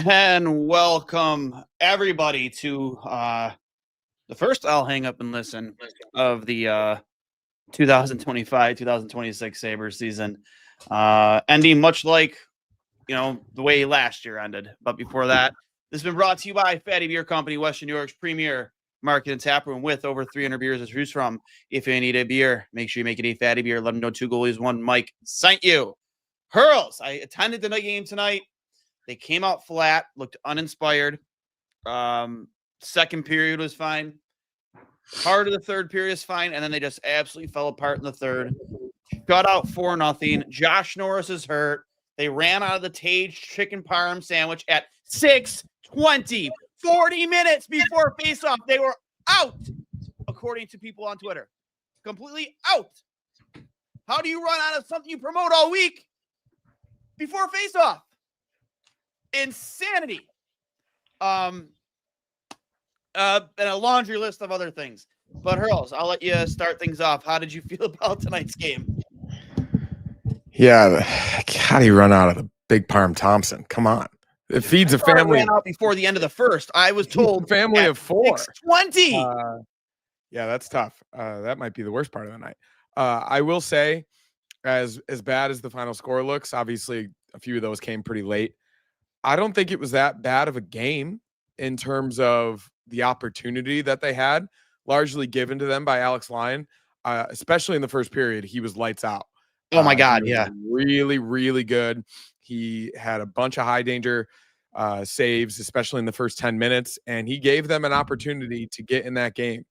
And welcome everybody to the first I'll hang up and listen of the 2025-2026 Sabres season. Ending much like, the way last year ended. But before that, this has been brought to you by Fatty Beer Company, Western New York's premier market and tap room with over 300 beers to choose from. If you need a beer, make sure you make it a Fatty Beer. Let them know two goalies, one Mike sent you. Hurls, I attended the night game tonight. They came out flat, looked uninspired. Second period was fine. Part of the third period is fine, and then they just absolutely fell apart in the third. Got out 4-0. Josh Norris is hurt. They ran out of the Tage chicken parm sandwich at 6:20, 40 minutes before faceoff. They were out, according to people on Twitter. Completely out. How do you run out of something you promote all week before faceoff? Insanity. And a laundry list of other things. But Hurls, I'll let you start things off. How did you feel about tonight's game? Yeah, how do you run out of the Big Parm Thompson? Come on. It feeds a family. Ran out before the end of the first. I was told family of 4. 20. Yeah, that's tough. That might be the worst part of the night. I will say, as bad as the final score looks, obviously a few of those came pretty late. I don't think it was that bad of a game in terms of the opportunity that they had, largely given to them by Alex Lyon, especially in the first period. He was lights out. Oh, my God, yeah. Really, really good. He had a bunch of high-danger saves, especially in the first 10 minutes, and he gave them an opportunity to get in that game,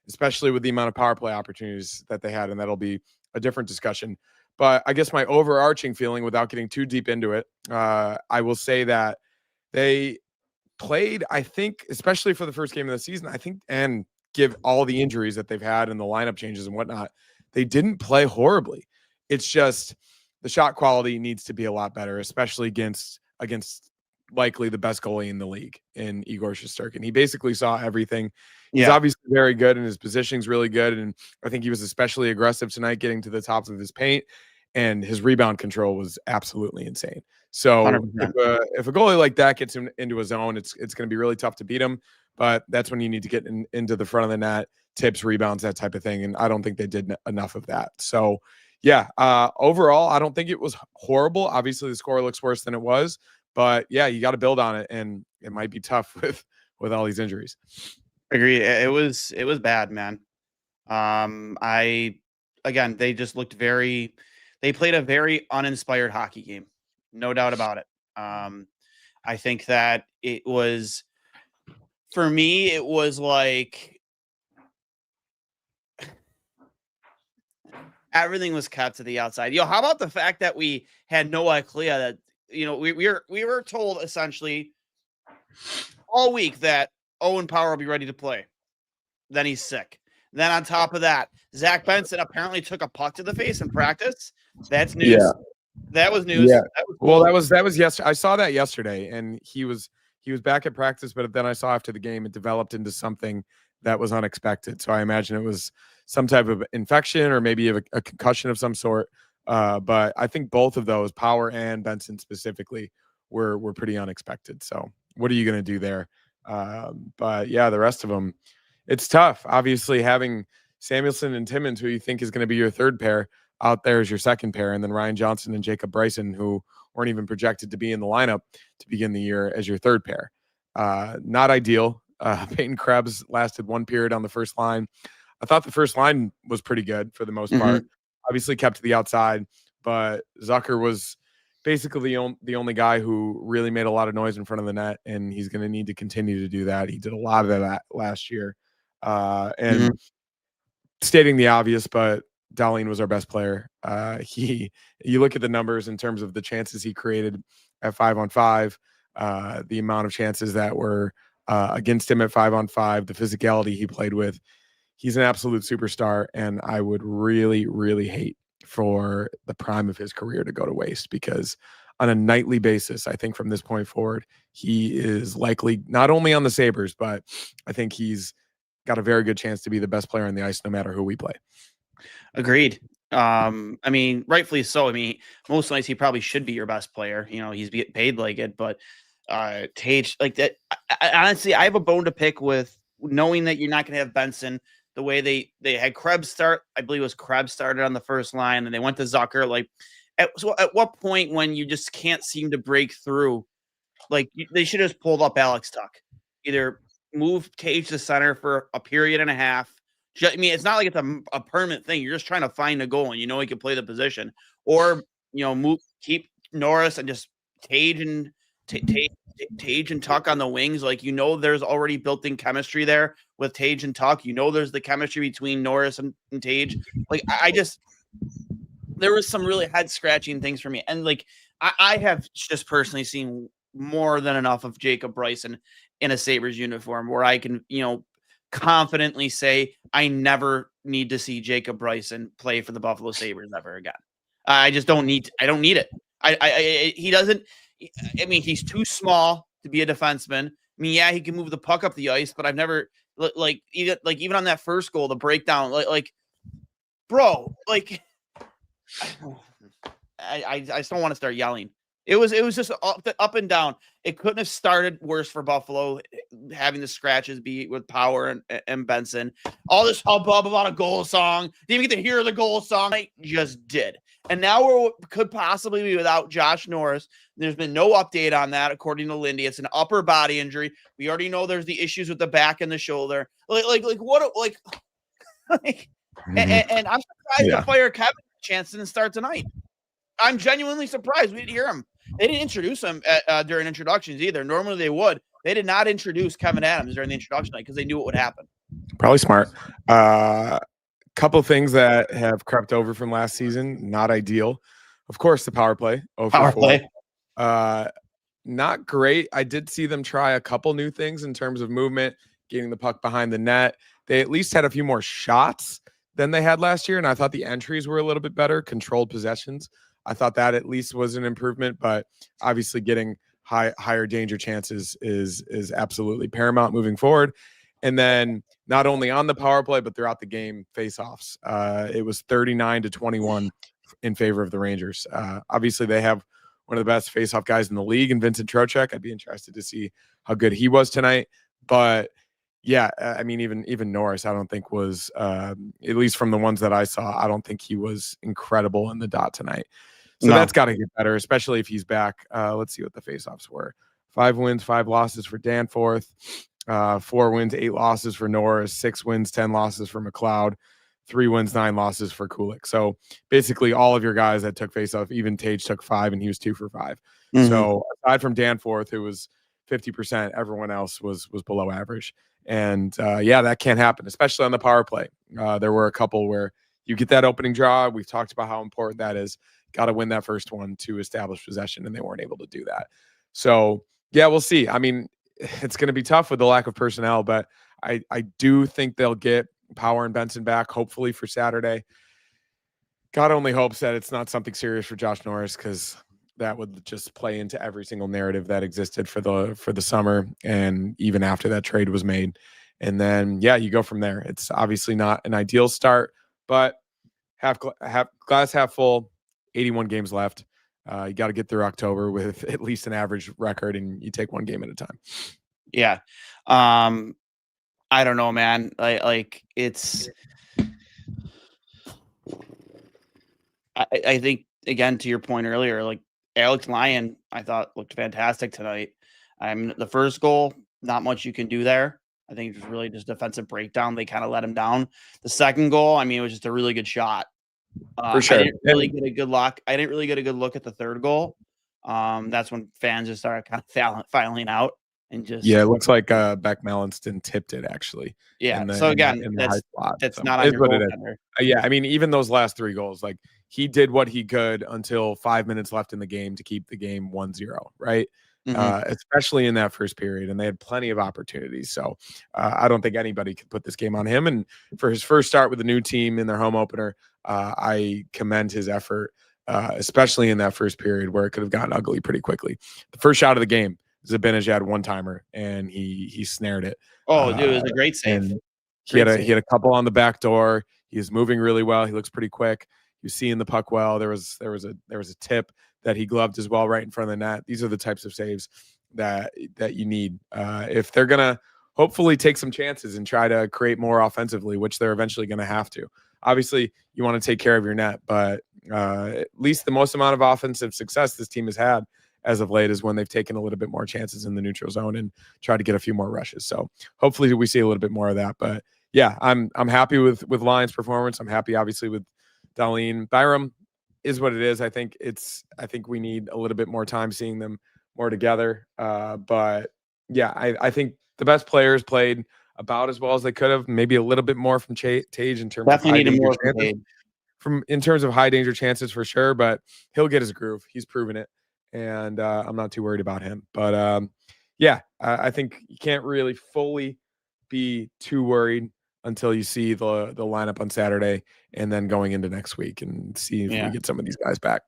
especially with the amount of power play opportunities that they had, and that'll be a different discussion. But I guess my overarching feeling, without getting too deep into it, I will say that they played, I think, especially for the first game of the season, I think, and give all the injuries that they've had and the lineup changes and whatnot, they didn't play horribly. It's just the shot quality needs to be a lot better, especially against likely the best goalie in the league in Igor Shesterkin. He basically saw everything. He's obviously very good, and his positioning's really good. And I think he was especially aggressive tonight, getting to the tops of his paint, and his rebound control was absolutely insane. So if a goalie like that gets him into a zone, it's going to be really tough to beat him. But that's when you need to get into the front of the net, tips, rebounds, that type of thing. And I don't think they did enough of that. So, yeah, overall, I don't think it was horrible. Obviously, the score looks worse than it was. But, yeah, you got to build on it, and it might be tough with all these injuries. Agreed. It was bad, man. They just looked they played a very uninspired hockey game. No doubt about it. I think that it was, for me, it was like everything was kept to the outside. How about the fact that we had no idea that, we were told essentially all week that Owen Power will be ready to play. Then he's sick. Then on top of that, Zach Benson apparently took a puck to the face in practice. That's news. Yeah. That was news. Yeah. That was cool. Well, that was yesterday. I saw that yesterday, and he was back at practice, but then I saw after the game it developed into something that was unexpected. So I imagine it was some type of infection or maybe a concussion of some sort. But I think both of those, Power and Benson specifically, were pretty unexpected. So what are you going to do there? But yeah, the rest of them, it's tough. Obviously, having Samuelson and Timmins, who you think is going to be your third pair, out there as your second pair, and then Ryan Johnson and Jacob Bryson, who weren't even projected to be in the lineup to begin the year, as your third pair. Not ideal. Peyton Krebs lasted one period on the first line. I thought the first line was pretty good for the most part. Obviously kept to the outside, but Zucker was basically the only guy who really made a lot of noise in front of the net, and he's going to need to continue to do that. He did a lot of that last year. Stating the obvious, but Dahlin was our best player. You look at the numbers in terms of the chances he created at 5-on-5, the amount of chances that were against him at 5-on-5, the physicality he played with. He's an absolute superstar, and I would really, really hate for the prime of his career to go to waste, because on a nightly basis, I think from this point forward, he is likely not only on the Sabres, but I think he's got a very good chance to be the best player on the ice no matter who we play. Agreed. I mean, rightfully so. I mean, most nights he probably should be your best player. He's getting paid like it, but Tage, like that. Honestly, I have a bone to pick with knowing that you're not going to have Benson. The way they had Krebs start, I believe it was Krebs started on the first line, and they went to Zucker. Like, at what point when you just can't seem to break through, like they should have just pulled up Alex Tuck, either move Tage to center for a period and a half. I mean, it's not like it's a permanent thing. You're just trying to find a goal, and you know he can play the position, or keep Norris and just Tage and Tage and Tuck on the wings. Like, there's already built-in chemistry there with Tage and Tuck. There's the chemistry between Norris and Tage. Like, there was some really head-scratching things for me. And, like, I have just personally seen more than enough of Jacob Bryson in a Sabres uniform where I can, confidently say I never need to see Jacob Bryson play for the Buffalo Sabres ever again. I just don't need I don't need it. He doesn't. I mean, he's too small to be a defenseman. I mean, yeah, he can move the puck up the ice, but I've never even on that first goal, the breakdown, bro, I just don't want to start yelling. It was just up and down. It couldn't have started worse for Buffalo, having the scratches be with Power and Benson. All this hubbub about a goal song. Didn't even get to hear the goal song. I just did. And now we could possibly be without Josh Norris. There's been no update on that, according to Lindy. It's an upper body injury. We already know there's the issues with the back and the shoulder. And I'm surprised to fire Kevin Chancellor and start tonight. I'm genuinely surprised we didn't hear him. They didn't introduce him during introductions either. Normally they would. They did not introduce Kevin Adams during the introduction night because they knew what would happen. Probably smart. Couple things that have crept over from last season. Not ideal. Of course, the power play. Power play. Not great. I did see them try a couple new things in terms of movement, getting the puck behind the net. They at least had a few more shots than they had last year, and I thought the entries were a little bit better, controlled possessions. I thought that at least was an improvement, but obviously getting higher danger chances is absolutely paramount moving forward. And then not only on the power play, but throughout the game, faceoffs. It was 39-21 in favor of the Rangers. Obviously, they have one of the best faceoff guys in the league, in Vincent Trocheck. I'd be interested to see how good he was tonight. But yeah, I mean, even Norris, I don't think was, at least from the ones that I saw, I don't think he was incredible in the dot tonight. So that's got to get better, especially if he's back. Let's see what the faceoffs were. 5 wins, 5 losses for Danforth. 4 wins, 8 losses for Norris. 6 wins, 10 losses for McLeod. 3 wins, 9 losses for Kulik. So basically all of your guys that took faceoff, even Tage took 5 and he was 2 for 5. Mm-hmm. So aside from Danforth, who was 50%, everyone else was below average. And that can't happen, especially on the power play. There were a couple where you get that opening draw. We've talked about how important that is. Got to win that first one to establish possession, and they weren't able to do that. So, yeah, we'll see. I mean, it's going to be tough with the lack of personnel, but I do think they'll get Power and Benson back, hopefully, for Saturday. God only hopes that it's not something serious for Josh Norris, because that would just play into every single narrative that existed for the summer and even after that trade was made. And then, you go from there. It's obviously not an ideal start, but glass half full. 81 games left. You got to get through October with at least an average record, and you take one game at a time. Yeah. I don't know, man. It's I think, again, to your point earlier, like Alex Lyon, I thought looked fantastic tonight. The first goal, not much you can do there. I think it was really just defensive breakdown. They kind of let him down. The second goal, I mean, it was just a really good shot. For sure. I didn't really get a good look. I didn't really get a good look at the third goal. That's when fans just started kind of filing out and just. Yeah, it looks like Beck Mallinston tipped it, actually. Yeah. So again, that's not on your goaltender. Yeah, I mean, even those last 3 goals, like he did what he could until 5 minutes left in the game to keep the game 1-0, right? Mm-hmm. Especially in that first period, and they had plenty of opportunities. So I don't think anybody could put this game on him. And for his first start with a new team in their home opener, I commend his effort, especially in that first period where it could have gotten ugly pretty quickly. The first shot of the game, Zibanejad had one-timer, and he snared it. Oh, dude, it was a great save. He had a couple on the back door. He was moving really well. He looks pretty quick. He was seeing the puck well. There was a tip that he gloved as well right in front of the net. These are the types of saves that you need if they're gonna hopefully take some chances and try to create more offensively, which they're eventually going to have to. Obviously, you want to take care of your net, but at least the most amount of offensive success this team has had as of late is when they've taken a little bit more chances in the neutral zone and tried to get a few more rushes. So hopefully we see a little bit more of that. But yeah, I'm happy with Lions' performance. I'm happy, obviously, with Darlene. Byram is what it is. I think we need a little bit more time seeing them more together. But yeah, I think the best players played about as well as they could have. Maybe a little bit more from Tage in terms of high danger chances. In terms of high danger chances for sure, but he'll get his groove. He's proven it, and I'm not too worried about him. But yeah, I think you can't really fully be too worried until you see the lineup on Saturday and then going into next week and see if we get some of these guys back.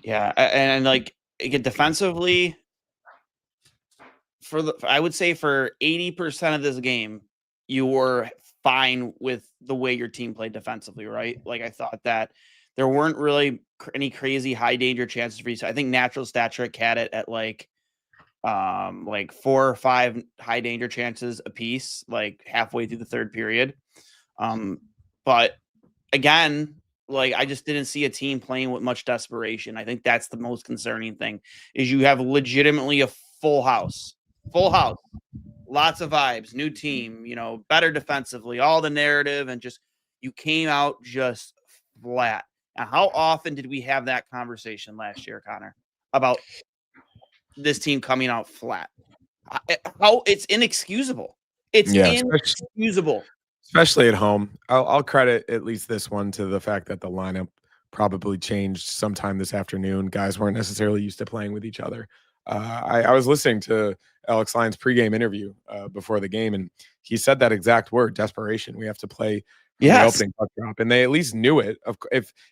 Yeah, and like again, defensively, I would say for 80% of this game, you were fine with the way your team played defensively, right? Like I thought that there weren't really any crazy high danger chances for you. So I think natural stat trick had it at like 4 or 5 high danger chances a piece, like halfway through the third period. But again, like I just didn't see a team playing with much desperation. I think that's the most concerning thing is you have legitimately a full house, lots of vibes, new team, better defensively, all the narrative, and just you came out just flat. Now, how often did we have that conversation last year, Connor, about this team coming out flat? How it's inexcusable. It's inexcusable. Especially at home. I'll credit at least this one to the fact that the lineup probably changed sometime this afternoon. Guys weren't necessarily used to playing with each other. I was listening to Alex Lyon's pregame interview before the game, and he said that exact word, desperation. We have to play the opening puck drop, and they at least knew it.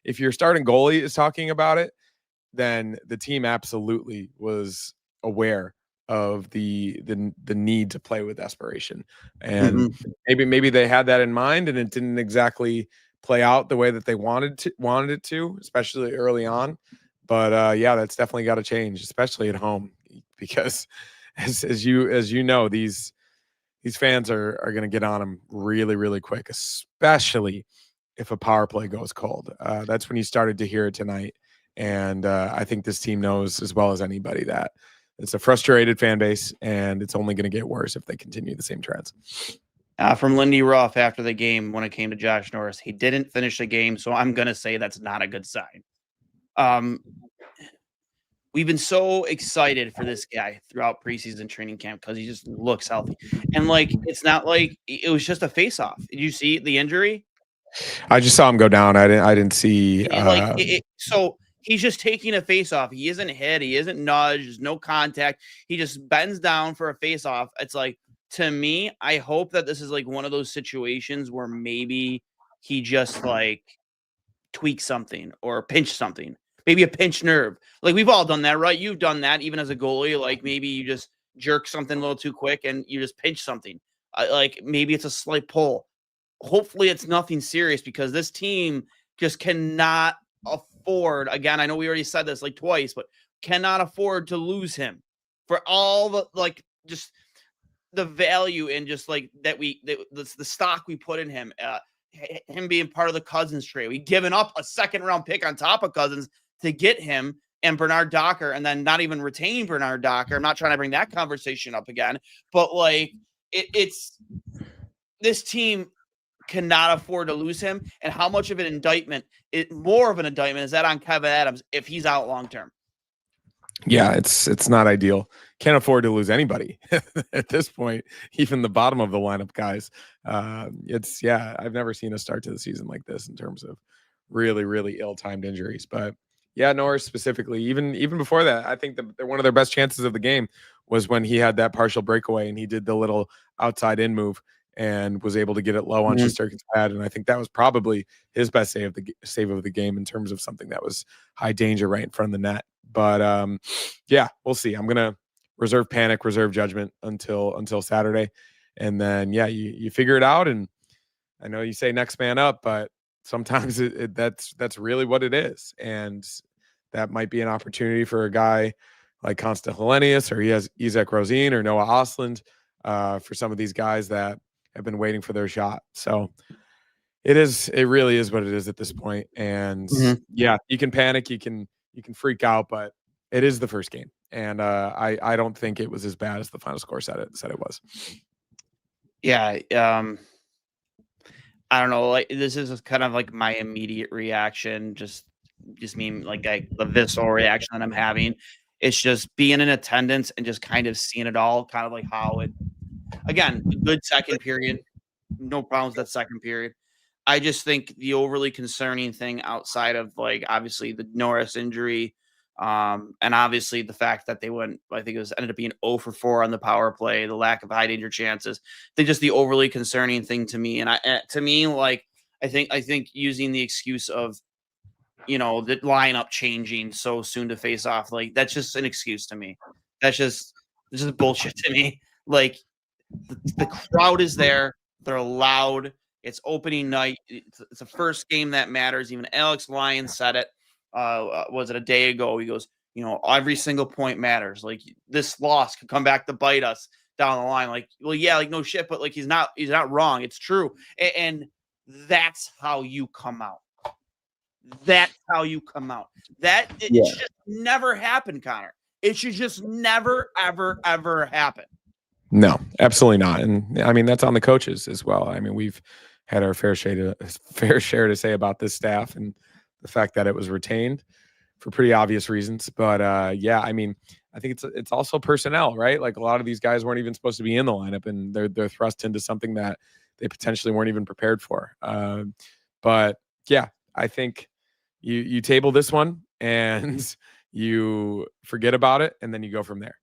If your starting goalie is talking about it, then the team absolutely was aware of the need to play with desperation, and maybe they had that in mind, and it didn't exactly play out the way that they wanted it to, especially early on. But yeah, that's definitely got to change, especially at home, because as you know, these fans are going to get on them really, really quick, especially if a power play goes cold. That's when you started to hear it tonight. And I think this team knows as well as anybody that it's a frustrated fan base, and it's only going to get worse if they continue the same trends. From Lindy Ruff after the game when it came to Josh Norris, he didn't finish the game, so I'm going to say that's not a good sign. We've been so excited for this guy throughout preseason training camp because he just looks healthy. And, like, it's not like it was just a face-off. Did you see the injury? I just saw him go down. I didn't see. So he's just taking a face-off. He isn't hit. He isn't nudged. There's no contact. He just bends down for a face-off. It's like, to me, I hope that this is like one of those situations where maybe he just like tweaks something or pinch something. Maybe a pinched nerve. Like we've all done that, right? You've done that even as a goalie. Like maybe you just jerk something a little too quick and you just pinch something. Like maybe it's a slight pull. Hopefully it's nothing serious because this team just cannot afford. Again, I know we already said this like twice, but cannot afford to lose him for all the like just the value in just like that the stock we put in him. Him being part of the Cousins trade. We given up a second-round pick on top of Cousins to get him and Bernard Docker, and then not even retain Bernard Docker. I'm not trying to bring that conversation up again, but like it's this team cannot afford to lose him. And how much of an indictment, more of an indictment, is that on Kevin Adams if he's out long term? Yeah, it's not ideal. Can't afford to lose anybody at this point, even the bottom of the lineup guys. I've never seen a start to the season like this in terms of really, really ill-timed injuries. But yeah, Norris specifically, even before that, I think one of their best chances of the game was when he had that partial breakaway and he did the little outside in move and was able to get it low on Shesterkin's pad. And I think that was probably his best save of the game in terms of something that was high danger right in front of the net. But yeah, we'll see. I'm gonna reserve panic, reserve judgment until Saturday, and then yeah, you figure it out. And I know you say next man up, but sometimes that's really what it is, and that might be an opportunity for a guy like Constant Hellenius, or he has Isaac Rosine or Noah Osland for some of these guys that have been waiting for their shot. So it really is what it is at this point. And yeah, you can panic, you can freak out, but it is the first game. And I don't think it was as bad as the final score said it was. Yeah. I don't know. Like, this is kind of like my immediate reaction. Just mean like the visceral reaction that I'm having. It's just being in attendance and just kind of seeing it all, kind of like how it. Again, a good second period, no problems with that second period. I just think the overly concerning thing outside of like obviously the Norris injury, and obviously the fact that they went, I think it was ended up being 0 for 4 on the power play, the lack of high danger chances. They just the overly concerning thing to me. And to me, like I think using the excuse of the lineup changing so soon to face off, like that's just an excuse to me. That's just bullshit to me. Like the crowd is there, they're loud. It's opening night. It's the first game that matters. Even Alex Lyon said it. Was it a day ago? He goes, every single point matters. Like this loss could come back to bite us down the line. Like, well, yeah, like no shit, but like he's not wrong. It's true, and that's how you come out. That's how you come out. It should never happen, Connor. It should just never, ever, ever happen. No, absolutely not. And I mean, that's on the coaches as well. I mean, we've had our fair share to say about this staff and the fact that it was retained for pretty obvious reasons. But yeah, I mean, I think it's also personnel, right? Like a lot of these guys weren't even supposed to be in the lineup, and they're thrust into something that they potentially weren't even prepared for. But yeah, I think you table this one and you forget about it, and then you go from there.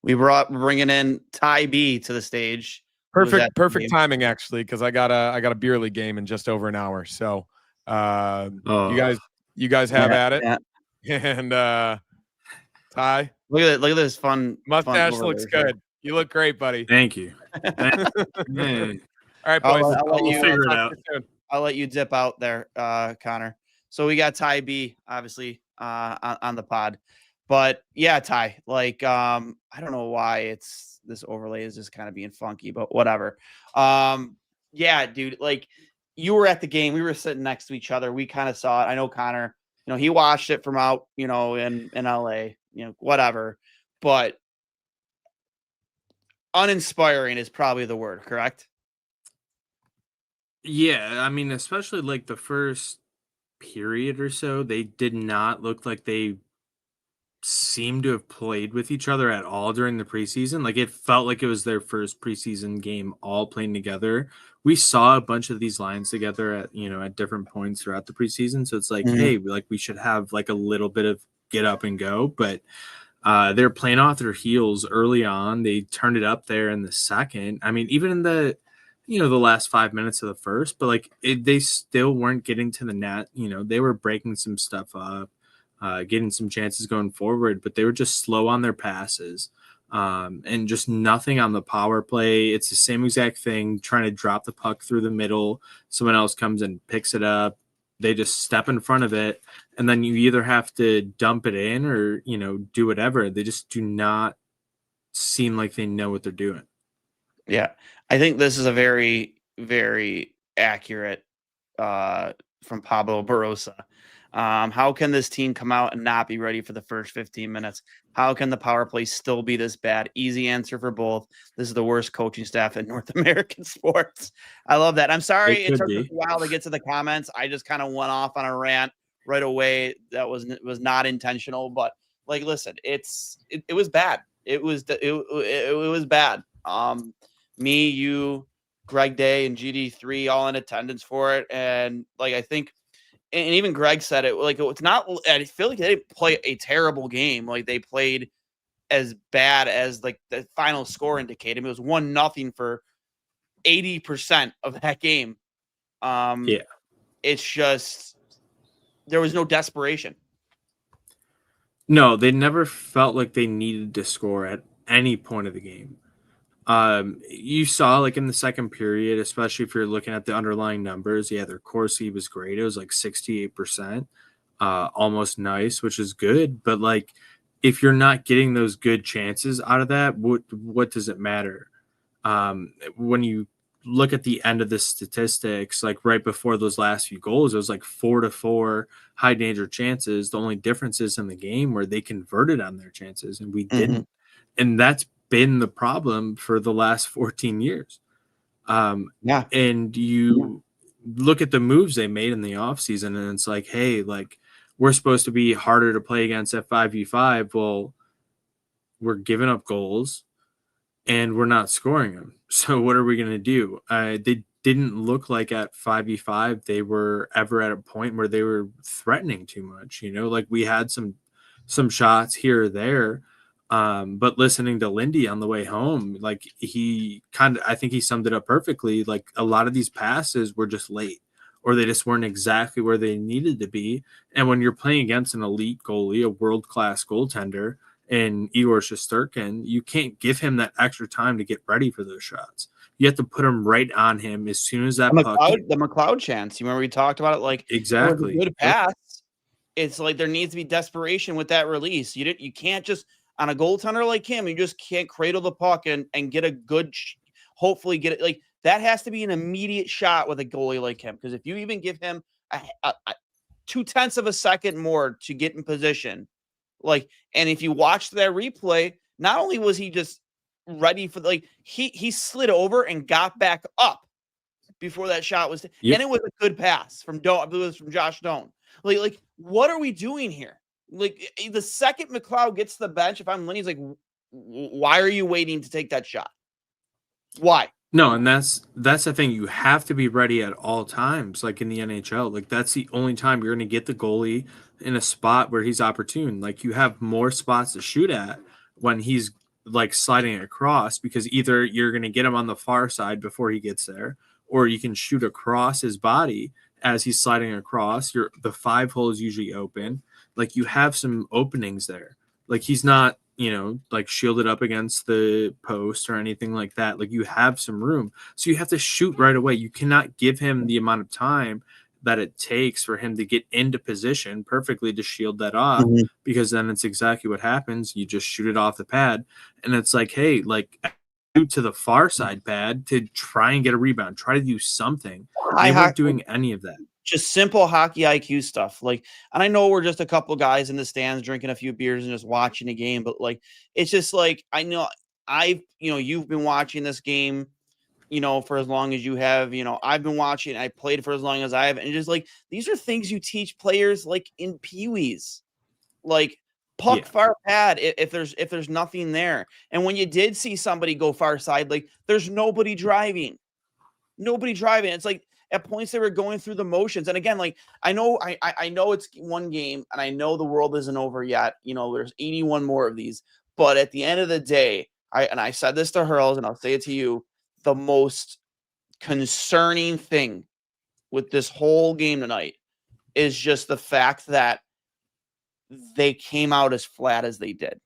We're bringing in Ty B to the stage. Perfect timing, actually, because I got a beer league game in just over an hour. So you guys have at it. Yeah. And Ty, look at this fun mustache looks good. You look great, buddy. Thank you. Hey. All right, boys. I'll let you dip out there, Connor. So we got Ty B, obviously, on the pod. But yeah, Ty, like, I don't know why this overlay is just kind of being funky, but whatever. Yeah, dude, like you were at the game. We were sitting next to each other. We kind of saw it. I know Connor, he watched it from out, in LA, whatever. But uninspiring is probably the word, correct? Yeah, I mean, especially like the first period or so, they did not look like they seemed to have played with each other at all during the preseason. Like it felt like it was their first preseason game all playing together. We saw a bunch of these lines together at different points throughout the preseason. So it's like, hey, we should have like a little bit of get up and go, but they're playing off their heels early on. They turned it up there in the second. I mean, even in the last 5 minutes of the first, but like they still weren't getting to the net. They were breaking some stuff up. Getting some chances going forward, but they were just slow on their passes and just nothing on the power play. It's the same exact thing, trying to drop the puck through the middle. Someone else comes and picks it up. They just step in front of it, and then you either have to dump it in or, do whatever. They just do not seem like they know what they're doing. Yeah, I think this is a very, very accurate from Pablo Barossa. How can this team come out and not be ready for the first 15 minutes? How can the power play still be this bad? Easy answer for both. This is the worst coaching staff in North American sports. I love that. I'm sorry it took a while to get to the comments. I just kind of went off on a rant right away. That was not intentional, but like, listen, it was bad. It was bad. Me, you, Greg Day, and GD3 all in attendance for it, and like I think. And even Greg said it, like, it's not, I feel like they didn't play a terrible game. Like they played as bad as like the final score indicated. It was 1-0 for 80% of that game. Yeah. It's just, there was no desperation. No, they never felt like they needed to score at any point of the game. You saw like in the second period, especially if you're looking at the underlying numbers, their Corsi was great. It was like 68%, almost nice, which is good. But like if you're not getting those good chances out of that, what does it matter? When you look at the end of the statistics, like right before those last few goals, it was like 4-4 high danger chances. The only difference is in the game where they converted on their chances and we didn't. And that's been the problem for the last 14 years. Yeah. And you look at the moves they made in the offseason, and it's like, hey, like, we're supposed to be harder to play against at 5v5. Well, we're giving up goals and we're not scoring them. So what are we going to do? They didn't look like at 5v5 they were ever at a point where they were threatening too much. You know, like we had some shots here or there. But listening to Lindy on the way home, like I think he summed it up perfectly. Like a lot of these passes were just late, or they just weren't exactly where they needed to be. And when you're playing against an elite goalie, a world-class goaltender, and Igor Shesterkin, you can't give him that extra time to get ready for those shots. You have to put him right on him as soon as that puck. The McLeod chance. You remember we talked about it? Like exactly, it was a good pass. It's like there needs to be desperation with that release. You can't just on a goaltender like him. You just can't cradle the puck and get a good. Hopefully, get it like that has to be an immediate shot with a goalie like him. Because if you even give him a 0.2 of a second more to get in position. Like, and if you watch that replay, not only was he just ready for he slid over and got back up before that shot was, and it was a good pass from Doan. I believe it was from Josh Doan. Like, what are we doing here? Like, the second McLeod gets to the bench, if I'm Lenny's like, why are you waiting to take that shot? Why? No, and that's the thing. You have to be ready at all times, like in the NHL. Like that's the only time you're going to get the goalie in a spot where he's opportune. Like you have more spots to shoot at when he's like sliding across, because either you're going to get him on the far side before he gets there, or you can shoot across his body as he's sliding across. The 5 hole is usually open. Like you have some openings there. Like he's not, like shielded up against the post or anything like that. Like you have some room. So you have to shoot right away. You cannot give him the amount of time that it takes for him to get into position perfectly to shield that off, because then it's exactly what happens. You just shoot it off the pad. And it's like, hey, like to the far side pad to try and get a rebound, try to do something. They weren't doing any of that. Just simple hockey IQ stuff. Like, and I know we're just a couple guys in the stands drinking a few beers and just watching a game, but like, it's just like, I know you've been watching this game, for as long as you have, I've been watching, I played for as long as I have. And just like, these are things you teach players like in peewees, like puck far pad. If there's nothing there. And when you did see somebody go far side, like there's nobody driving. It's like, at points they were going through the motions. And again, like I know it's one game and I know the world isn't over yet. There's 81 more of these. But at the end of the day, I said this to Hurls and I'll say it to you, the most concerning thing with this whole game tonight is just the fact that they came out as flat as they did.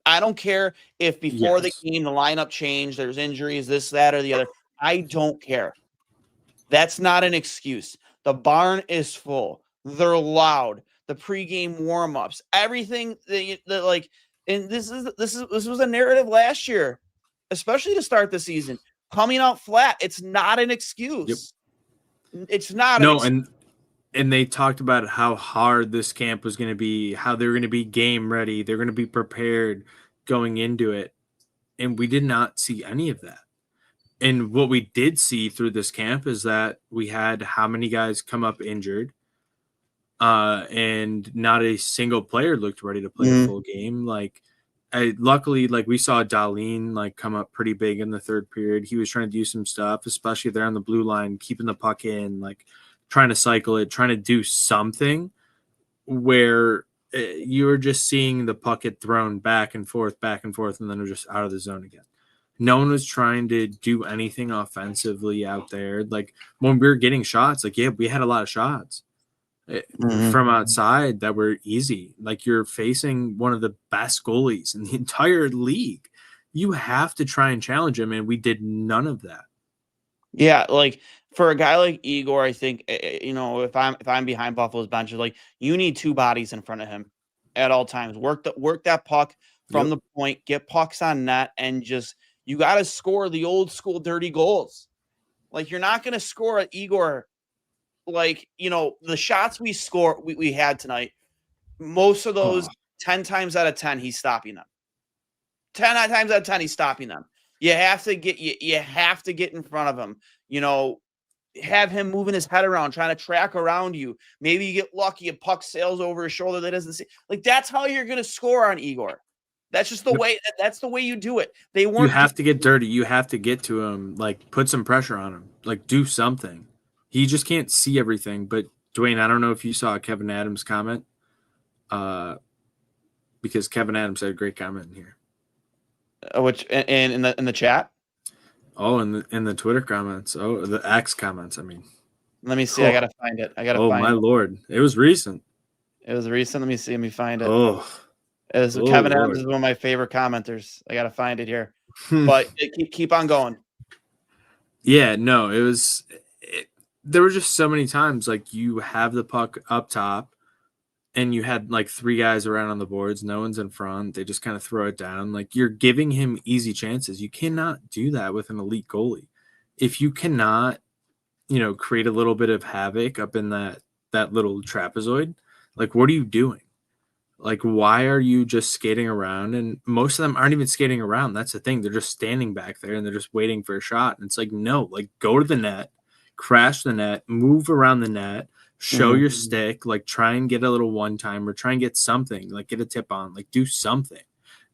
I don't care if before the game the lineup changed, there's injuries, this, that, or the other. I don't care. That's not an excuse. The barn is full. They're loud. The pregame warm-ups, everything that like, and this was a narrative last year, especially to start the season. Coming out flat, it's not an excuse. It's not. No, and they talked about how hard this camp was going to be, how they're going to be game ready, they're going to be prepared going into it, and we did not see any of that. And what we did see through this camp is that we had how many guys come up injured, and not a single player looked ready to play a full game. Like, luckily, like we saw Dahlin like come up pretty big in the third period. He was trying to do some stuff, especially there on the blue line, keeping the puck in, like trying to cycle it, trying to do something where you're just seeing the puck get thrown back and forth, and then it was just out of the zone again. No one was trying to do anything offensively out there. Like when we were getting shots, like, we had a lot of shots from outside that were easy. Like you're facing one of the best goalies in the entire league. You have to try and challenge him. And we did none of that. Yeah. Like for a guy like Igor, I think, if I'm behind Buffalo's bench, like you need 2 bodies in front of him. at all times. Work that puck from the point, get pucks on net, and just you got to score the old school dirty goals. Like you're not going to score at Igor. Like, the shots we had tonight, most of those 10 times out of 10, he's stopping them. 10 times out of 10, he's stopping them. You have to get in front of him. Have him moving his head around, trying to track around you. Maybe you get lucky, a puck sails over his shoulder that doesn't see. Like that's how you're going to score on Igor. That's just the way. That's the way you do it. You have to get dirty. You have to get to him. Like put some pressure on him. Like do something. He just can't see everything. But Duane, I don't know if you saw Kevin Adams' comment, because Kevin Adams had a great comment in here. Which in the chat. Oh, in the Twitter comments. Oh, the X comments. I mean, let me see. I gotta find it. Oh my lord! It was recent. Let me see. Let me find it. Oh, Kevin Adams is one of my favorite commenters. I gotta find it here. But keep on going. Yeah, no, there were just so many times like you have the puck up top, and you had like three guys around on the boards. No one's in front. They just kind of throw it down. Like you're giving him easy chances. You cannot do that with an elite goalie. If you cannot, create a little bit of havoc up in that little trapezoid, like what are you doing? Like why are you just skating around? And most of them aren't even skating around. That's the thing. They're just standing back there and they're just waiting for a shot. And it's like, no, like go to the net, crash the net, move around the net, show your stick, like try and get a little one time or try and get something, like get a tip on, like do something.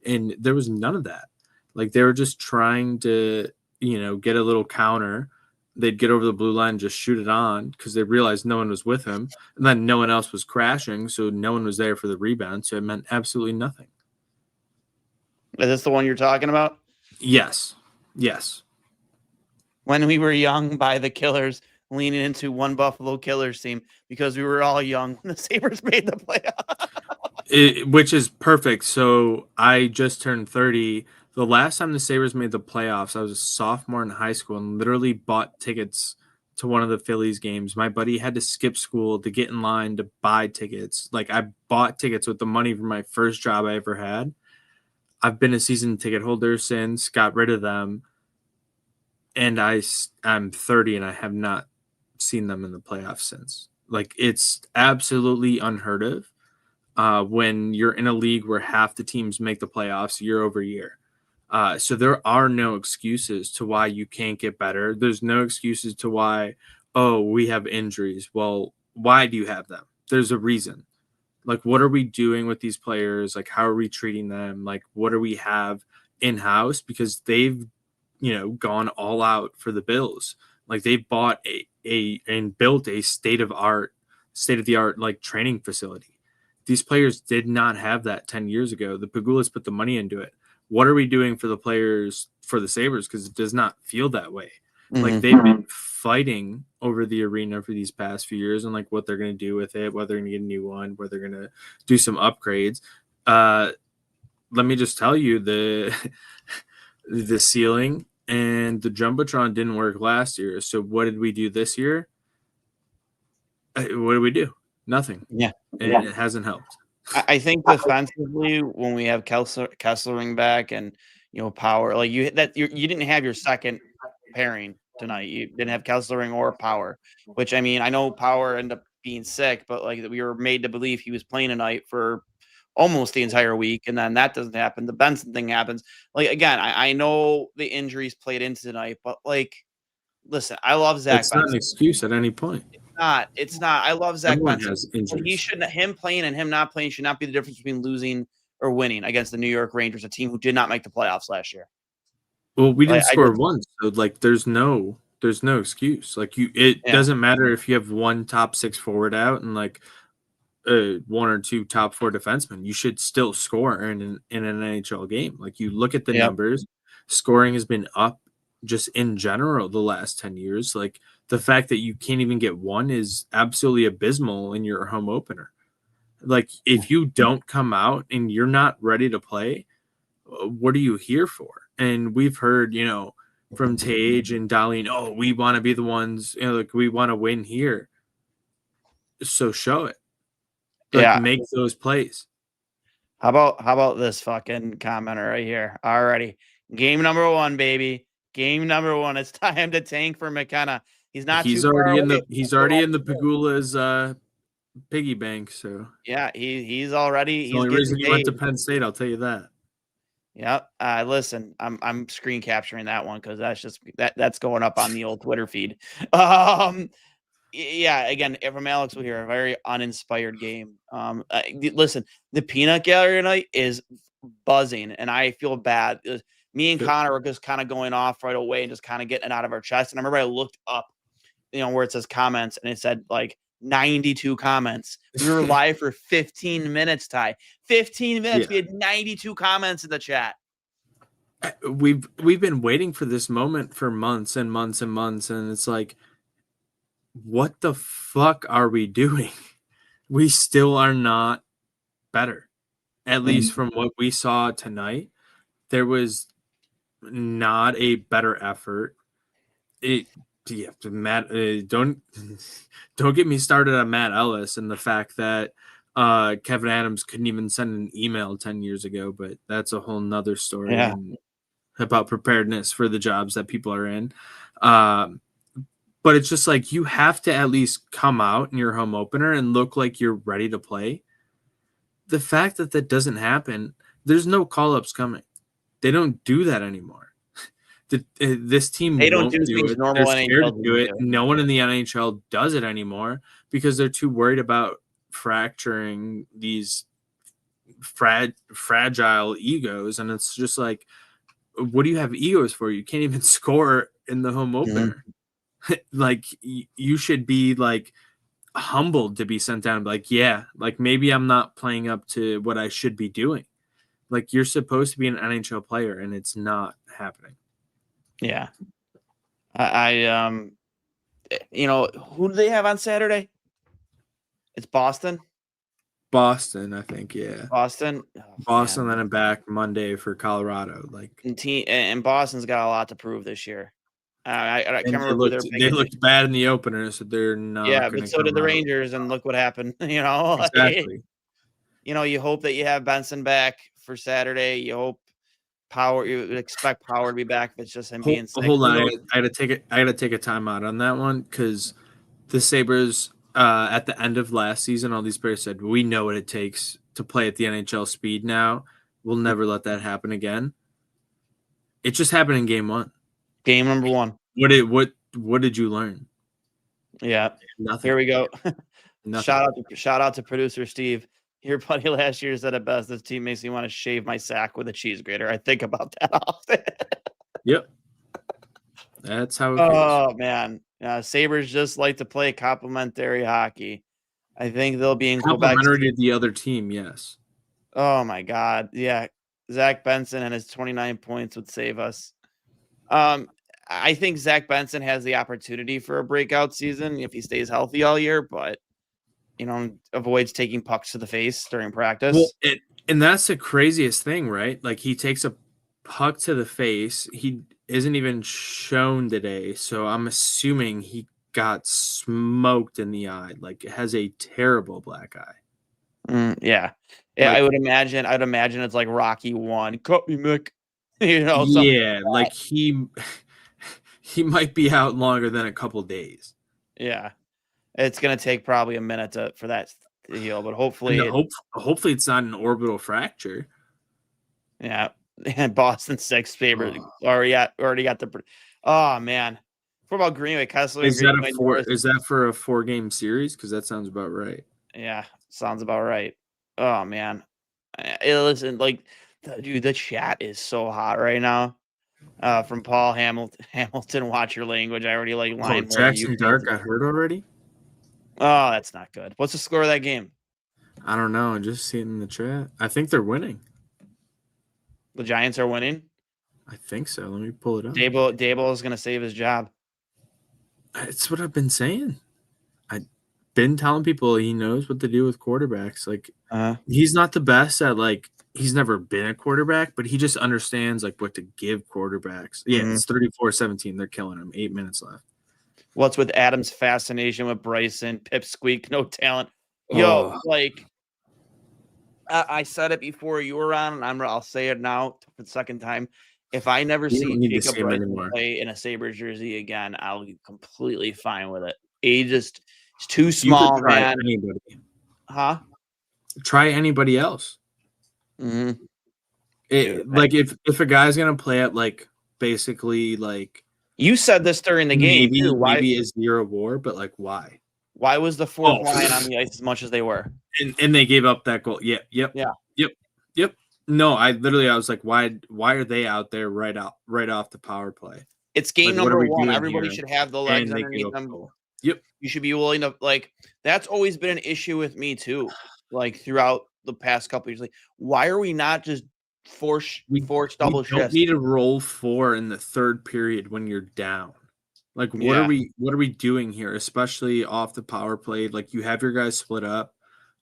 And there was none of that. Like they were just trying to, get a little counter. They'd get over the blue line, just shoot it on because they realized no one was with him. And then no one else was crashing. So no one was there for the rebound. So it meant absolutely nothing. Is this the one you're talking about? Yes. Yes. When we were young by the Killers, leaning into one Buffalo Killers team because we were all young when the Sabres made the playoff. Which is perfect. So I just turned 30. The last time the Sabres made the playoffs, I was a sophomore in high school and literally bought tickets to one of the Phillies games. My buddy had to skip school to get in line to buy tickets. Like I bought tickets with the money from my first job I ever had. I've been a season ticket holder since, got rid of them. And I'm 30 and I have not seen them in the playoffs since. Like it's absolutely unheard of when you're in a league where half the teams make the playoffs year over year. So there are no excuses to why you can't get better. There's no excuses to why, we have injuries. Well, why do you have them? There's a reason. Like, what are we doing with these players? Like, how are we treating them? Like, what do we have in-house? Because they've, gone all out for the Bills. Like, they bought and built a state-of-the-art, like, training facility. These players did not have that 10 years ago. The Pagulas put the money into it. What are we doing for the players for the Sabres? Because it does not feel that way. Like they've been fighting over the arena for these past few years and like what they're going to do with it, whether they're going to get a new one, whether they're going to do some upgrades. Let me just tell you the ceiling and the Jumbotron didn't work last year. So what did we do this year? What did we do? Nothing. Yeah. And it hasn't helped. I think defensively, when we have Kesslering back and Power, like you didn't have your second pairing tonight. You didn't have Kesslering or Power, which I mean, I know Power ended up being sick, but like we were made to believe he was playing tonight for almost the entire week, and then that doesn't happen. The Benson thing happens. Like again, I know the injuries played into tonight, but like, listen, I love Zach. It's not an excuse at any point. It's not. I love Zach Benson. He shouldn't. Him playing and him not playing should not be the difference between losing or winning against the New York Rangers, a team who did not make the playoffs last year. Well, we didn't score once, so like, there's no excuse. Like it doesn't matter if you have one top 6 forward out and like one or two top 4 defensemen. You should still score in an NHL game. Like you look at the numbers, scoring has been up just in general the last 10 years. Like the fact that you can't even get one is absolutely abysmal in your home opener. Like if you don't come out and you're not ready to play, what are you here for? And we've heard, from Tage and Darlene, we want to be the ones, like we want to win here. So show it. Like make those plays. How about this fucking commenter right here? Alrighty. Game number 1, baby. Game number 1. It's time to tank for McKenna. He's not too far away. He's already in the Pagula's piggy bank, so Yeah, he's already it's the only reason he went to Penn State, I'll tell you that. Yep. Listen, I'm screen capturing that one because that's going up on the old Twitter feed. Yeah, again, from Alex will hear a very uninspired game. Listen, the peanut gallery tonight is buzzing, and I feel bad. Me and Connor were just kind of going off right away and just kind of getting it out of our chest. And I remember I looked up, where it says comments, and it said like 92 comments. We were live for 15 minutes, Ty. 15 minutes. Yeah. We had 92 comments in the chat. We've been waiting for this moment for months and months and months, and it's like, what the fuck are we doing? We still are not better. At least from what we saw tonight, there was not a better effort. Matt, don't get me started on Matt Ellis and the fact that Kevin Adams couldn't even send an email 10 years ago, but that's a whole nother story about preparedness for the jobs that people are in. But it's just like, you have to at least come out in your home opener and look like you're ready to play. The fact that doesn't happen, there's no call-ups coming. They don't do that anymore. This team they don't won't do it. Normal they're scared to do it. No one in the NHL does it anymore because they're too worried about fracturing these fragile egos. And it's just like, what do you have egos for? You can't even score in the home opener. Like, you should be like humbled to be sent down. Like, yeah, like maybe I'm not playing up to what I should be doing. Like, you're supposed to be an NHL player, and it's not happening. Yeah. I who do they have on Saturday? It's Boston. Boston, I think, yeah. Boston. Oh, Boston, then back Monday for Colorado. Like, and Boston's got a lot to prove this year. I can't remember. They looked bad in the opener, so they're not. Yeah, but so did the Rangers, and look what happened. Exactly. You hope that you have Benson back for Saturday. You hope Power. You would expect Power to be back if it's just him being sick. Hold on, I had to take a timeout on that one because the Sabres at the end of last season, all these players said, "We know what it takes to play at the NHL speed now. We'll never let that happen again." It just happened in game 1. Game number 1. What did you learn? Yeah. Nothing. Here we go. Shout out to producer Steve. Your buddy last year said it best. This team makes me want to shave my sack with a cheese grater. I think about that often. Yep. That's how it goes. Oh, man. Sabres just like to play complimentary hockey. I think they'll be in complimentary to the other team, yes. Oh, my God. Yeah. Zach Benson and his 29 points would save us. I think Zach Benson has the opportunity for a breakout season if he stays healthy all year, but avoids taking pucks to the face during practice. Well, and that's the craziest thing, right? Like, he takes a puck to the face. He isn't even shown today, so I'm assuming he got smoked in the eye. Like, it has a terrible black eye. Yeah. Like, I would imagine. I'd imagine it's like Rocky 1. Cut me, Mick. Yeah, like he might be out longer than a couple days. Yeah, it's gonna take probably a minute for that to heal, but hopefully, hopefully it's not an orbital fracture. Yeah, and Boston 6 favorite already got the. Oh man, what about Greenway? Kessler is that for a 4-game series? Because that sounds about right. Yeah, sounds about right. Oh man, listen, like. Dude, the chat is so hot right now. From Paul Hamilton, watch your language. I already like line. Jackson Dark got hurt already? Oh, that's not good. What's the score of that game? I don't know. I just see it in the chat. I think they're winning. The Giants are winning? I think so. Let me pull it up. Dable is going to save his job. That's what I've been saying. I've been telling people he knows what to do with quarterbacks. Like, he's not the best at, like, he's never been a quarterback, but he just understands like what to give quarterbacks. Yeah, It's 34-17. They're killing him. 8 minutes left. What's with Adam's fascination with Bryson, pipsqueak, no talent? Yo, like I said it before you were on, and I'll say it now for the second time. If I never You see don't need to Jacob see him Bryson anymore. play in a Sabres jersey again, I'll be completely fine with it. He just is too You small, could try man. anybody. Huh? Try anybody else. Mm-hmm. Like if a guy's gonna play at like basically like You said this during the game too. maybe a 0 WAR, but like why? Why was the fourth line on the ice as much as they were? And they gave up that goal. Yep. Yeah. No, I was like, why are they out there right off the power play? It's game Like, what are number we one. doing Everybody here? should have the legs And they gave underneath up a them. goal. Yep. You should be willing to that's always been an issue with me too. Like throughout the past couple years. Like, why are we not just force double We don't shifts? need to roll 4 in the third period when you're down. Like, what Yeah. are we doing here? Especially off the power play. Like, you have your guys split up.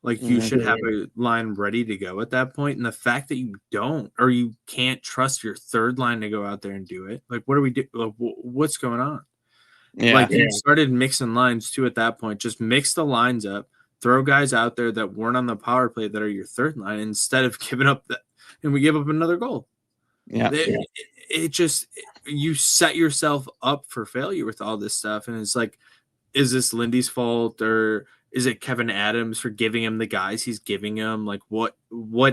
Like, you Mhm. should have a line ready to go at that point. And the fact that you don't, or you can't trust your third line to go out there and do it. Like, what are we doing? Like, what's going on? Yeah. Like, you started mixing lines too at that point. Just mix the lines up. Throw guys out there that weren't on the power play that are your third line instead of giving up that. And we give up another goal. Yeah. It just, you set yourself up for failure with all this stuff. And it's like, is this Lindy's fault or is it Kevin Adams for giving him the guys he's giving him? Like, what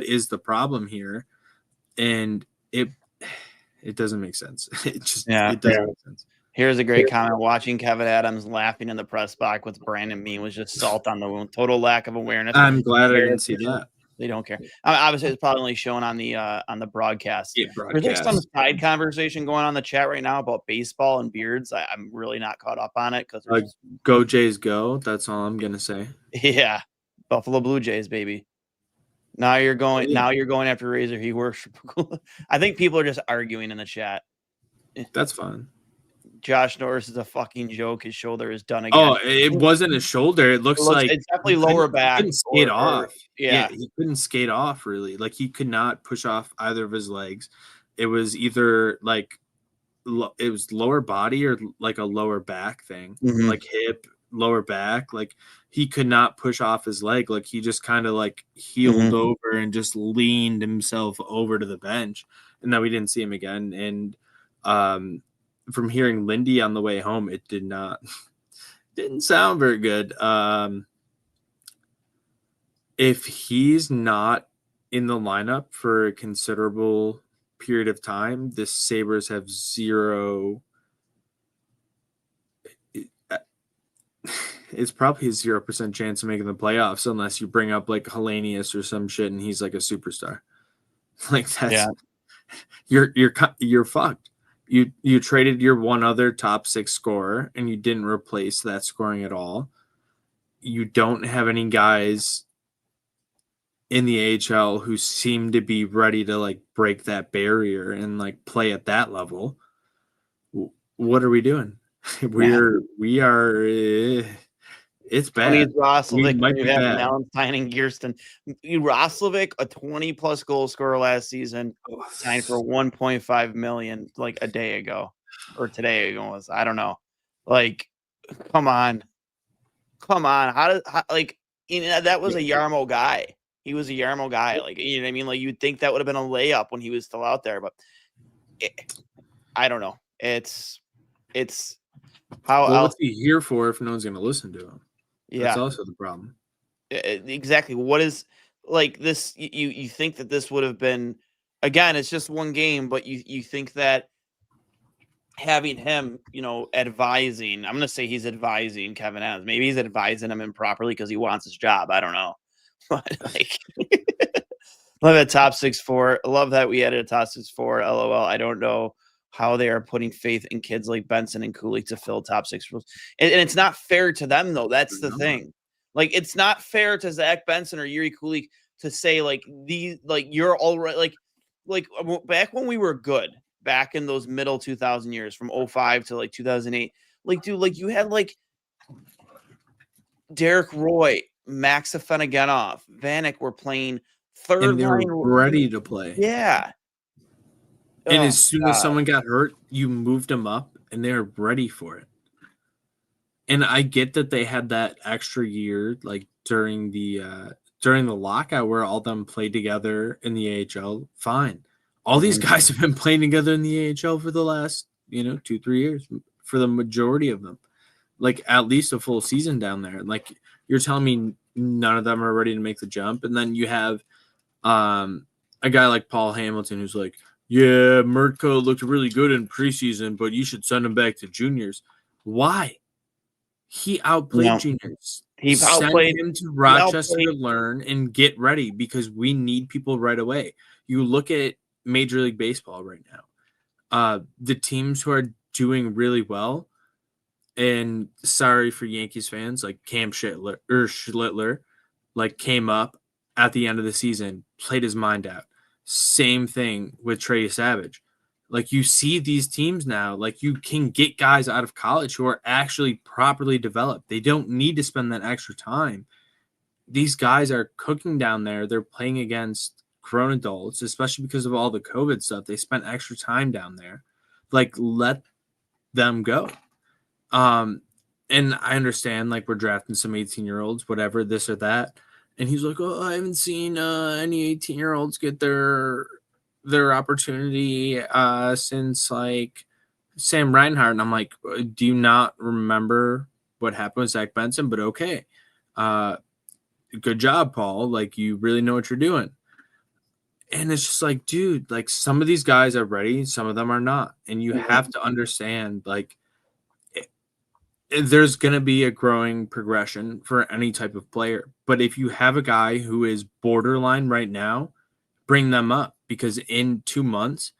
is the problem here? And it doesn't make sense. It doesn't make sense. Here's a great comment. Watching Kevin Adams laughing in the press box with Brandon Bean was just salt on the wound. Total lack of awareness. I'm glad I didn't see that. They don't care. Obviously, it's probably only shown on the broadcast. There's like some side conversation going on in the chat right now about baseball and beards. I'm really not caught up on it because go Jays go. That's all I'm gonna say. Yeah, Buffalo Blue Jays, baby. Now you're going. Now you're going after Razor. He works. I think people are just arguing in the chat. That's fine. Josh Norris is a fucking joke. His shoulder is done again. Oh, it wasn't a shoulder. It looks like it's definitely lower back. He couldn't skate off. Yeah, he couldn't skate off really. Like he could not push off either of his legs. It was either like it was lower body or like a lower back thing, like hip, lower back. Like he could not push off his leg. Like he just kind of like heeled over and just leaned himself over to the bench, and then we didn't see him again. And from hearing Lindy on the way home, it didn't sound very good. If he's not in the lineup for a considerable period of time, the Sabres have zero. It's probably a 0% chance of making the playoffs unless you bring up like Hellenius or some shit and he's like a superstar. Like that's you're fucked. You traded your one other top 6 scorer and you didn't replace that scoring at all. You don't have any guys in the AHL who seem to be ready to like break that barrier and like play at that level. What are we doing? We are. It's bad. Roslovic, you have Valentine and Gearston. Roslovic, a 20-plus goal scorer last season, signed for $1.5 million like a day ago or today ago was. I don't know. Like, come on. How like that was a Yarmo guy. He was a Yarmo guy. Like, you know what I mean? Like you'd think that would have been a layup when he was still out there, but I don't know. It's what's he here for if no one's going to listen to him? Yeah, that's also the problem. Exactly. What is like this? You think that this would have been again? It's just one game, but you think that having him, advising. I'm going to say he's advising Kevin Adams. Maybe he's advising him improperly because he wants his job. I don't know. But like, love that top 6-4. Love that we added a top 6-4. LOL. I don't know how they are putting faith in kids like Benson and Cooley to fill top 6 roles. And it's not fair to them, though. That's the thing. Like, it's not fair to Zach Benson or Yuri Cooley to say, like, you're all right. Like back when we were good, back in those middle 2000 years from 05 to like 2008, like, dude, like you had like Derek Roy, Max Afinogenov, Vanek were playing third and they were line. ready to play. Yeah. And as soon as someone got hurt, you moved them up and they were ready for it. And I get that they had that extra year, like during the during the lockout where all them played together in the AHL, fine. All these guys have been playing together in the AHL for the last, 2-3 years for the majority of them. Like at least a full season down there. Like you're telling me none of them are ready to make the jump. And then you have a guy like Paul Hamilton who's like, yeah, Murtko looked really good in preseason, but you should send him back to juniors. Why? He outplayed juniors. He outplayed him to Rochester to learn and get ready because we need people right away. You look at Major League Baseball right now. The teams who are doing really well, and sorry for Yankees fans, like Cam Schlittler, like came up at the end of the season, played his mind out. Same thing with Trey Savage. Like you see these teams now, like you can get guys out of college who are actually properly developed. They don't need to spend that extra time. These guys are cooking down there. They're playing against grown adults, especially because of all the COVID stuff. They spent extra time down there. Like let them go. And I understand like we're drafting some 18-year-olds, whatever, this or that. And he's like, oh, I haven't seen any 18-year-olds get their opportunity since like Sam Reinhart. And I'm like, do you not remember what happened with Zach Benson? But okay. Good job, Paul. Like you really know what you're doing. And it's just like, dude, like some of these guys are ready. Some of them are not. And you have to understand like there's going to be a growing progression for any type of player. But if you have a guy who is borderline right now, bring them up because in 2 months,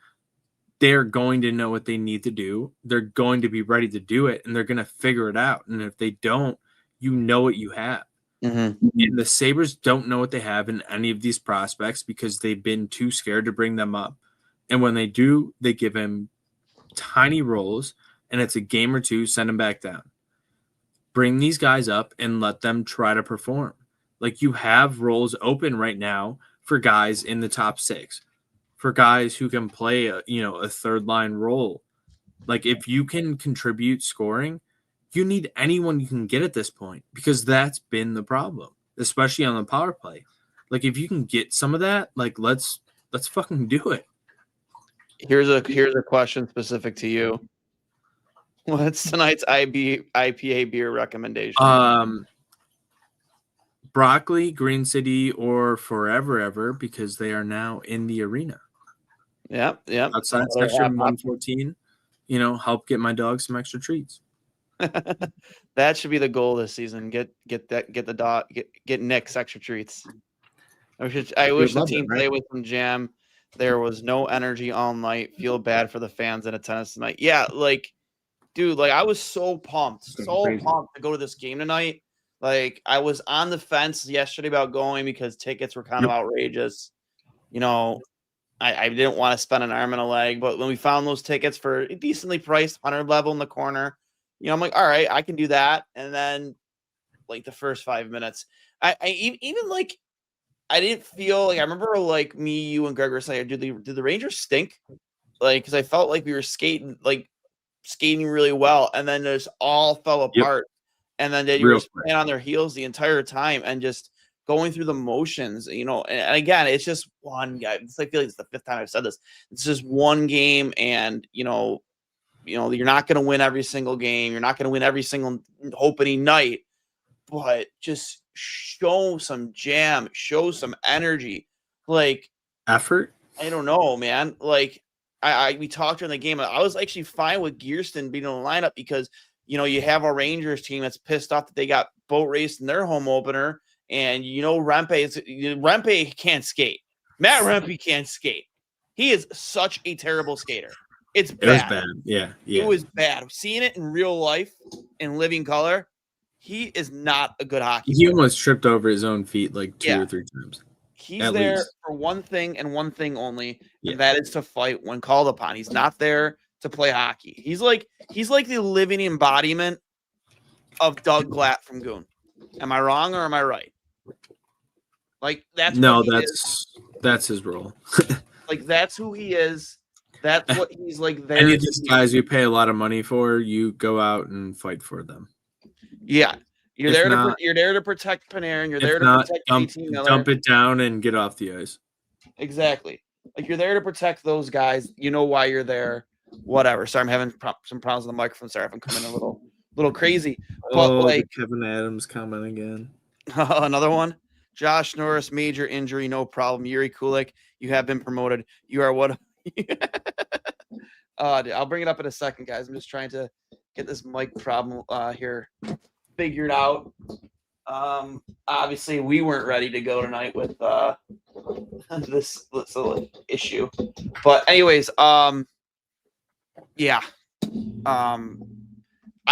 they're going to know what they need to do. They're going to be ready to do it, and they're going to figure it out. And if they don't, you know what you have. And the Sabres don't know what they have in any of these prospects because they've been too scared to bring them up. And when they do, they give him tiny roles, and it's a game or two, send them back down. Bring these guys up and let them try to perform. Like you have roles open right now for guys in the top 6, for guys who can play a third line role. Like if you can contribute scoring, you need anyone you can get at this point because that's been the problem, especially on the power play. Like if you can get some of that, like let's fucking do it. Here's a question specific to you. What's tonight's IPA beer recommendation? Broccoli, Green City, or Forever Ever because they are now in the arena. Yep. Outside section 114. Help get my dog some extra treats. That should be the goal this season. Get the dog get Nick's extra treats. I wish the team play with some jam. There was no energy all night. Feel bad for the fans in attendance tonight. Yeah, like, dude, like I was so pumped to go to this game tonight. Like I was on the fence yesterday about going because tickets were kind of outrageous. I didn't want to spend an arm and a leg, but when we found those tickets for a decently priced 100 level in the corner, I'm like, all right, I can do that. And then like the first 5 minutes, I even like, I didn't feel like, I remember like me, you and Greg were saying, did the Rangers stink? Like, cause I felt like we were skating really well. And then this all fell apart. And then they were playing on their heels the entire time and just going through the motions, and again, it's just one guy. I feel like it's the 5th time I've said this. It's just one game, and you're not going to win every single game. You're not going to win every single opening night, but just show some jam, show some energy, like effort. I don't know, man. Like we talked during the game. I was actually fine with Gearston being in the lineup because you have a Rangers team that's pissed off that they got boat raced in their home opener. And Rempe can't skate. Matt Rempe can't skate. He is such a terrible skater. It was bad. Yeah. It was bad. Seeing it in real life, in living color, he is not a good hockey player. He almost tripped over his own feet like 2 or 3 times. He's there for one thing and one thing only, and that is to fight when called upon. He's not there to play hockey. He's like the living embodiment of Doug Glatt from Goon. Am I wrong or am I right? Like that's his role. Like that's who he is. That's what he's like. There, any of these guys you pay a lot of money for, you go out and fight for them. Yeah, You're If there not- you're there to protect Panarin. You're If there to not, protect dump, JT Miller. dump it down and get off the ice. Exactly. Like you're there to protect those guys. You know why you're there. Whatever. Sorry, I'm having some problems with the microphone. Sorry if I'm coming a little crazy. But The Kevin Adams comment again. another one. Josh Norris, major injury, no problem. Yuri Kulik, you have been promoted. You are what? I'll bring it up in a second, guys. I'm just trying to get this mic problem here figured out. Obviously, we weren't ready to go tonight with this issue, but anyways, yeah, I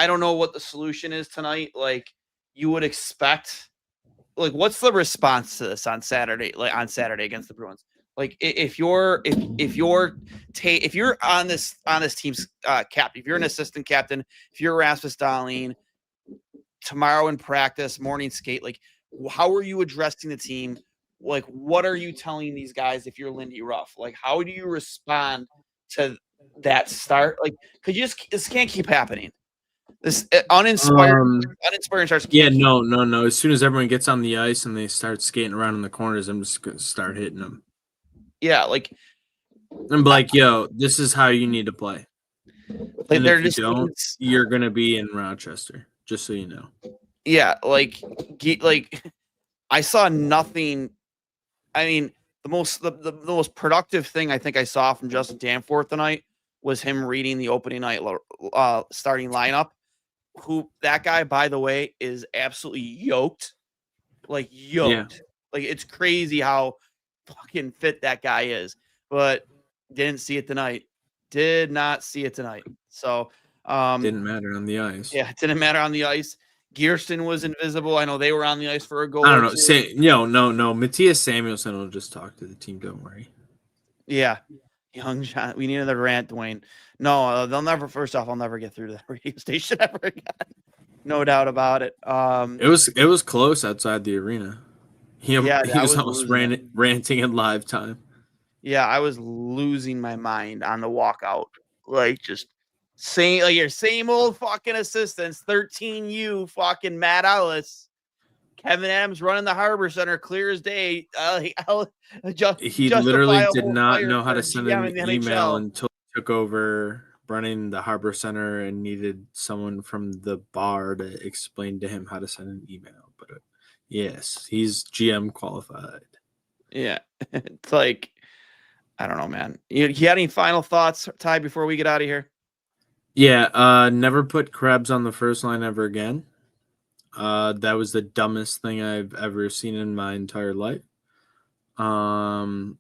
don't know what the solution is tonight. Like you would expect, like what's the response to this on Saturday? Like on Saturday against the Bruins. Like if you're on this team's captain, if you're an assistant captain, if you're Rasmus Dahlin, tomorrow in practice, morning skate, like how are you addressing the team? Like what are you telling these guys if you're Lindy Ruff? Like how do you respond to that start? Like this can't keep happening. This uninspired starts. Yeah, no. As soon as everyone gets on the ice and they start skating around in the corners, I'm just gonna start hitting them. Yeah, like I'm like, yo, this is how you need to play. Like and they're if you just don't, you're gonna be in Rochester. Just so you know. Yeah, like I saw nothing. I mean, the most productive thing I think I saw from Justin Danforth tonight was him reading the opening night starting lineup. Who that guy, by the way, is absolutely yoked. Like yoked. Yeah. Like it's crazy how fucking fit that guy is. But didn't see it tonight. Did not see it tonight. So didn't matter on the ice. Yeah, it didn't matter on the ice. Gearston was invisible. I know they were on the ice for a goal. I don't know. No. Matthias Samuelsson will just talk to the team. Don't worry. Yeah. Young John. We need another rant, Duane. No, they'll never. First off, I'll never get through to that radio station ever again. No doubt about it. It was close outside the arena. He was almost ranting in live time. Yeah, I was losing my mind on the walkout. Like just saying like your same old fucking assistants, 13U fucking Matt Ellis. Kevin Adams running the Harbor Center clear as day. He literally did not know how to send an email until he took over running the Harbor Center and needed someone from the bar to explain to him how to send an email. But yes, he's GM qualified. Yeah, it's like I don't know, man. You had any final thoughts, Ty, before we get out of here? Yeah, never put Krebs on the first line ever again. That was the dumbest thing I've ever seen in my entire life. And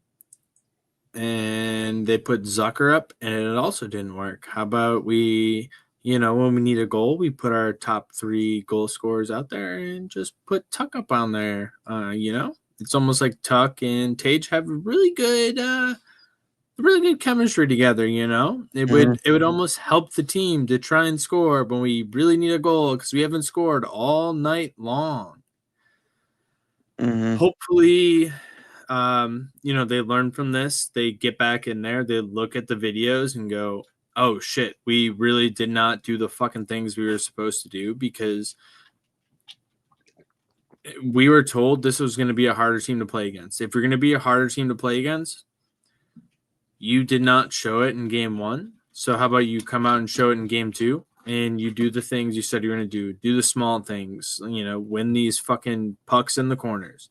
they put Zucker up, and it also didn't work. How about when we need a goal, we put our top 3 goal scorers out there and just put Tuck up on there. It's almost like Tuck and Tage have really good chemistry together. It would almost help the team to try and score when we really need a goal because we haven't scored all night long. Hopefully, they learn from this. They get back in there. They look at the videos and go, "Oh shit, we really did not do the fucking things we were supposed to do because we were told this was going to be a harder team to play against. If you're going to be a harder team to play against, you did not show it in game 1. So how about you come out and show it in game 2 and you do the things you said you're going to do the small things, win these fucking pucks in the corners,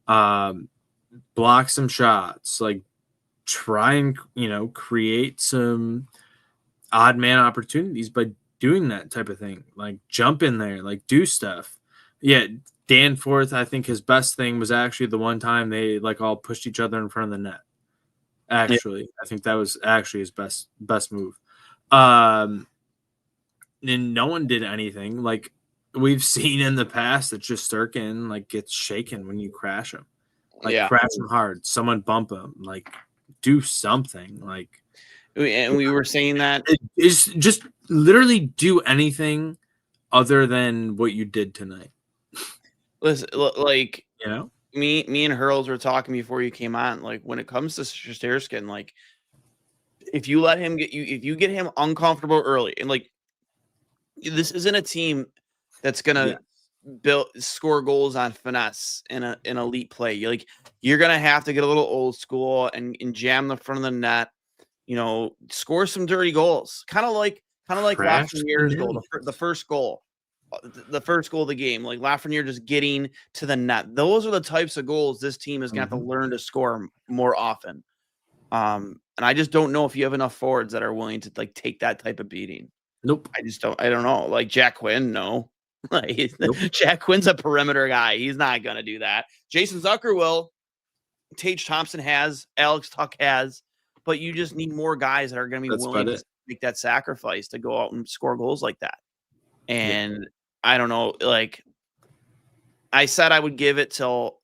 block some shots, like try and, create some odd man opportunities by doing that type of thing, like jump in there, like do stuff. Yeah. Danforth, I think his best thing was actually the one time they like all pushed each other in front of the net. Actually, yeah. I think that was actually his best move. And no one did anything. Like we've seen in the past that Shesterkin like gets shaken when you crash him. Like crash him hard. Someone bump him. Like do something. Like, and we were saying that is just literally do anything other than what you did tonight. Listen, like me and Hurls were talking before you came on. Like when it comes to Shesterkin, like if you let him if you get him uncomfortable early, and like this isn't a team that's gonna score goals on finesse in an elite play. You're gonna have to get a little old school and jam the front of the net. Score some dirty goals, kind of like Crash Lafreniere's the goal, net. the first goal. The first goal of the game, like Lafreniere just getting to the net. Those are the types of goals this team is going to have to learn to score more often. And I just don't know if you have enough forwards that are willing to take that type of beating. Nope. I don't know. Like Jack Quinn, no. Nope. Jack Quinn's a perimeter guy. He's not going to do that. Jason Zucker will. Tage Thompson has. Alex Tuck has. But you just need more guys that are going to be willing to make that sacrifice to go out and score goals like that. And I don't know, I said I would give it till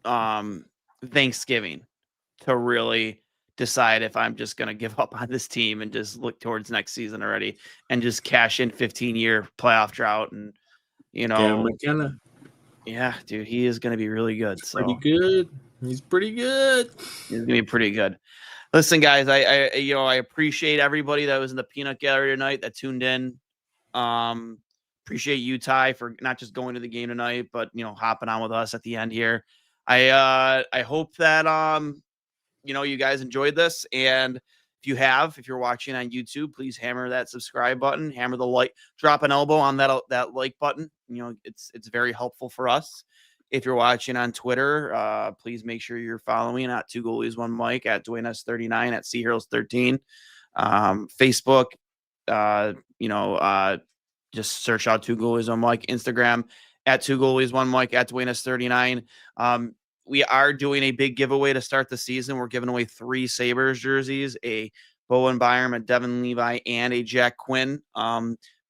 Thanksgiving to really decide if I'm just going to give up on this team and just look towards next season already and just cash in 15-year playoff drought. And, McKenna. Yeah, dude, he is going to be really good. Pretty good. He's pretty good. He's going to be pretty good. Listen, guys, I appreciate everybody that was in the peanut gallery tonight that tuned in. Appreciate you, Ty, for not just going to the game tonight, but hopping on with us at the end here. I hope that you guys enjoyed this, and if you're watching on YouTube, please hammer that subscribe button, hammer the like, drop an elbow on that like button. It's very helpful for us. If you're watching on Twitter, please make sure you're following at 2 Goalies 1 Mike, at Duane S39, at CHurls13. Facebook, just search out 2 Goalies 1 Mike. Instagram at 2 Goalies 1 Mike, at Duane S39. We are doing a big giveaway to start the season. We're giving away 3 Sabres jerseys, a Bowen Byram, a Devin Levi, and a Jack Quinn,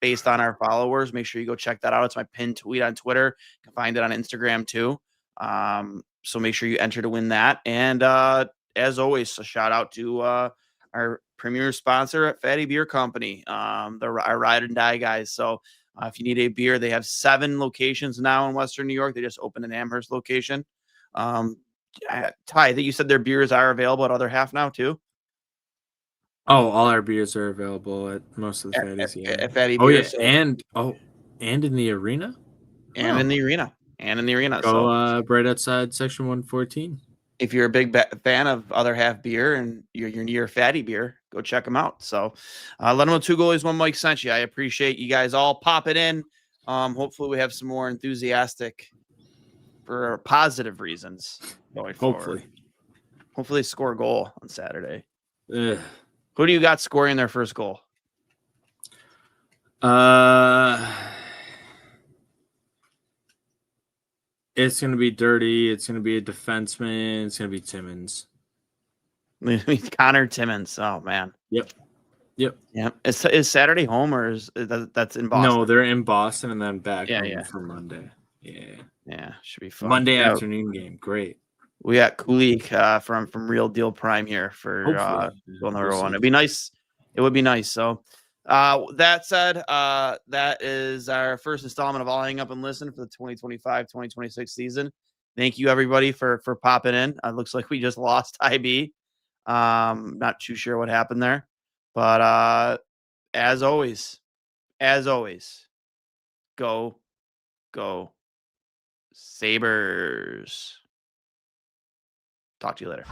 based on our followers. Make sure you go check that out. It's my pinned tweet on Twitter. You can find it on Instagram too. So make sure you enter to win that. And as always, a shout out to our premier sponsor at Fatty Beer Company, our Ride and Die guys. So if you need a beer, they have 7 locations now in Western New York. They just opened an Amherst location. Ty, I think you said their beers are available at other half now too. Oh, all our beers are available at most of the Fatties. At Fatty Beer. So. And in the arena? And in the arena. Go right outside section 114. If you're a big fan of other half beer and you're near Fatty Beer, go check them out. So let them know 2 Goalies 1 Mike sent you. I appreciate you guys all popping in. Hopefully we have some more enthusiastic for positive reasons going forward. Hopefully score a goal on Saturday. Who do you got scoring their first goal? It's going to be dirty. It's going to be a defenseman. It's going to be Timmins. Connor Timmins. Oh, man. Yep. Is Saturday home or is that's in Boston? No, they're in Boston and then back home for Monday. Yeah. Should be fun. Monday afternoon game. Great. We got Kulik from Real Deal Prime here for goal number 1. It'd be nice. It would be nice. So that said, that is our first installment of All Hang Up and Listen for the 2025-2026 season. Thank you everybody for popping in. It looks like we just lost IB. Not too sure what happened there, but as always, go Sabres. Talk to you later.